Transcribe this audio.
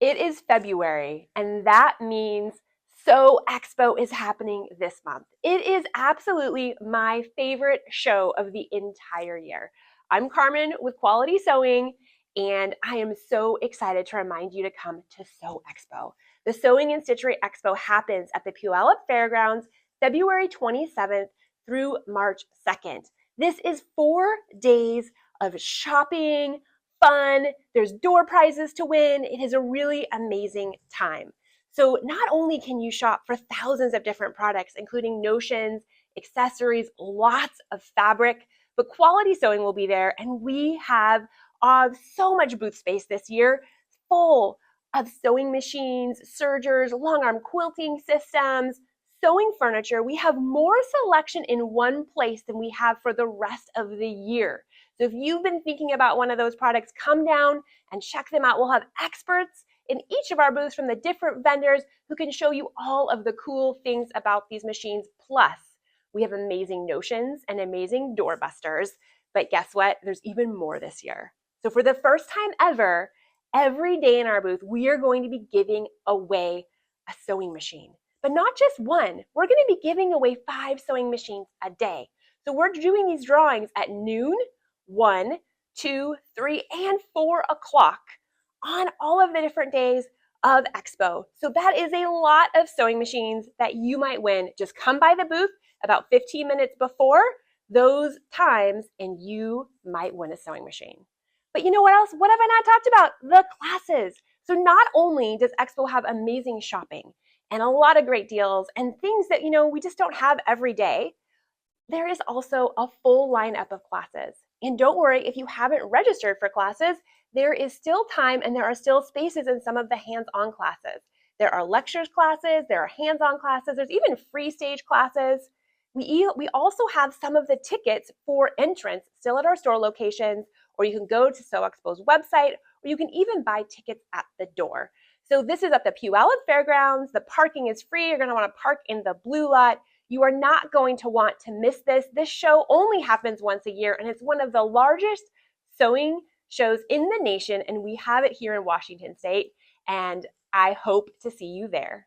It is February, and that means Sew Expo is happening this month. It is absolutely my favorite show of the entire year. I'm Carmen with Quality Sewing, and I am so excited to remind you to come to Sew Expo. The Sewing and Stitchery Expo happens at the Puyallup Fairgrounds February 27th through March 2nd. This is 4 days of shopping, fun, there's door prizes to win. It is a really amazing time. So not only can you shop for thousands of different products, including notions, accessories, lots of fabric, but Quality Sewing will be there, and we have so much booth space this year, full of sewing machines, sergers, long arm quilting systems, sewing furniture. We have more selection in one place than we have for the rest of the year. So if you've been thinking about one of those products, come down and check them out. We'll have experts in each of our booths from the different vendors who can show you all of the cool things about these machines. Plus, we have amazing notions and amazing doorbusters. But guess what? There's even more this year. So for the first time ever, every day in our booth, we are going to be giving away a sewing machine. But not just one. We're going to be giving away 5 sewing machines a day. So we're doing these drawings at noon, 1, 2, 3, and 4 o'clock on all of the different days of Expo. So that is a lot of sewing machines that you might win. Just come by the booth about 15 minutes before those times and you might win a sewing machine. But you know what else? What have I not talked about? The classes. So not only does Expo have amazing shopping and a lot of great deals and things that, we just don't have every day, there is also a full lineup of classes. And don't worry, if you haven't registered for classes, there is still time and there are still spaces in some of the hands-on classes. There are lectures classes, there are hands-on classes, there's even free stage classes. We also have some of the tickets for entrance still at our store locations, or you can go to Sew Expo's website, or you can even buy tickets at the door. So this is at the Puyallup Fairgrounds. The parking is free. You're going to want to park in the blue lot. You are not going to want to miss this. This show only happens once a year, and it's one of the largest sewing shows in the nation, and we have it here in Washington State, and I hope to see you there.